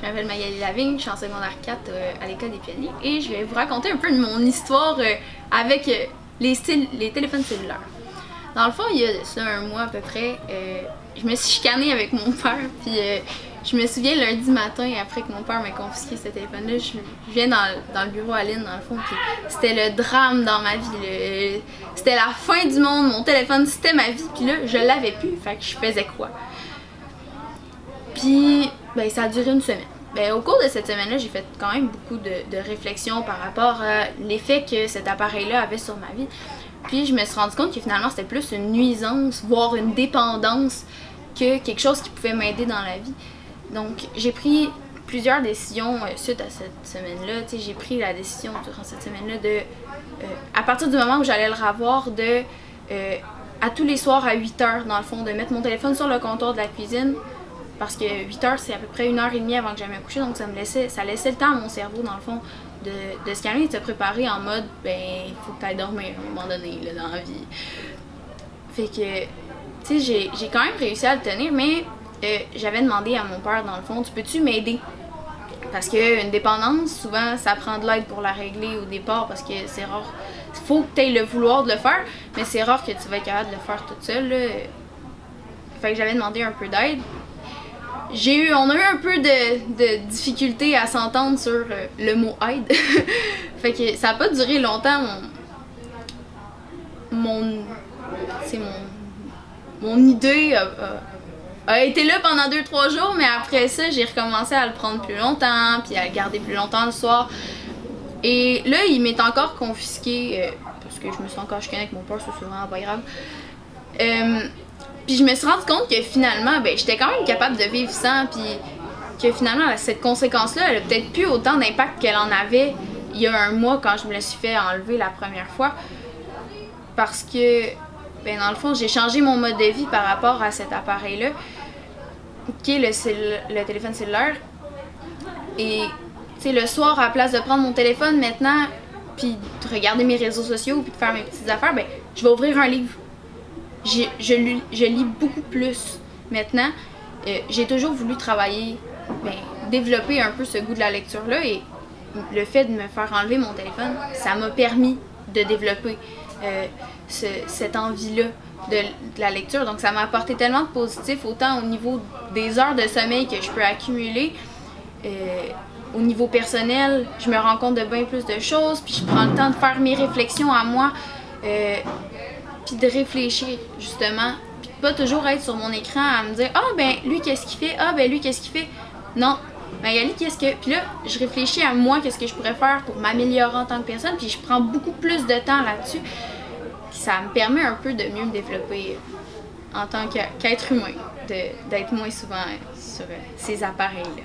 m'appelle Magali Lavigne, je suis en secondaire 4 à l'école des pionniers et je vais vous raconter un peu de mon histoire avec les téléphones cellulaires. Dans le fond, il y a ça un mois à peu près, je me suis chicanée avec mon père, puis je me souviens lundi matin, après que mon père m'a confisqué ce téléphone-là, je viens dans le bureau à Lynn, dans le fond, puis c'était le drame dans ma vie. C'était la fin du monde, mon téléphone, c'était ma vie, puis là, je l'avais plus, fait que je faisais quoi? Puis, ben, ça a duré une semaine. Ben, au cours de cette semaine-là, j'ai fait quand même beaucoup de réflexions par rapport à l'effet que cet appareil-là avait sur ma vie. Puis, je me suis rendu compte que finalement, c'était plus une nuisance, voire une dépendance, que quelque chose qui pouvait m'aider dans la vie. Donc, j'ai pris plusieurs décisions suite à cette semaine-là. Tu sais, j'ai pris la décision durant cette semaine-là de, à partir du moment où j'allais le revoir, de, à tous les soirs à 8 h, dans le fond, de mettre mon téléphone sur le comptoir de la cuisine. Parce que 8 h, c'est à peu près 1h30 avant que j'aille me coucher, donc ça laissait le temps à mon cerveau, dans le fond, de se calmer et de se préparer en mode, ben, il faut que tu ailles dormir à un moment donné, là, dans la vie. Fait que, tu sais, j'ai quand même réussi à le tenir, mais j'avais demandé à mon père, dans le fond, tu peux-tu m'aider? Parce qu'une dépendance, souvent, ça prend de l'aide pour la régler au départ, parce que c'est rare. Il faut que tu aies le vouloir de le faire, mais c'est rare que tu vas être capable de le faire toute seule, là. Fait que j'avais demandé un peu d'aide. On a eu un peu de difficulté à s'entendre sur le mot aide. Fait que ça n'a pas duré longtemps. Mon idée a été là pendant 2-3 jours, mais après ça, j'ai recommencé à le prendre plus longtemps, puis à le garder plus longtemps le soir. Et là, il m'est encore confisqué, parce que je me suis encore chicanée avec mon père, c'est vraiment pas grave. Puis je me suis rendu compte que finalement, ben, j'étais quand même capable de vivre sans, puis que finalement, cette conséquence-là, elle a peut-être plus autant d'impact qu'elle en avait il y a un mois quand je me le suis fait enlever la première fois. Parce que, ben, dans le fond, j'ai changé mon mode de vie par rapport à cet appareil-là, qui est le téléphone cellulaire. Et, tu sais, le soir, à la place de prendre mon téléphone maintenant, puis de regarder mes réseaux sociaux, puis de faire mes petites affaires, ben, je vais ouvrir un livre. Je lis beaucoup plus maintenant. J'ai toujours voulu travailler, ben, développer un peu ce goût de la lecture-là, et le fait de me faire enlever mon téléphone, ça m'a permis de développer cette envie-là de la lecture. Donc ça m'a apporté tellement de positif, autant au niveau des heures de sommeil que je peux accumuler, au niveau personnel, je me rends compte de bien plus de choses, puis je prends le temps de faire mes réflexions à moi, puis de réfléchir, justement, puis de pas toujours être sur mon écran à me dire « Ah, ben, lui, qu'est-ce qu'il fait? Ah, ben, lui, qu'est-ce qu'il fait? » Non. Magali, qu'est-ce que... Puis là, je réfléchis à moi, qu'est-ce que je pourrais faire pour m'améliorer en tant que personne, puis je prends beaucoup plus de temps là-dessus. Ça me permet un peu de mieux me développer en tant qu'être humain, d'être moins souvent sur ces appareils-là.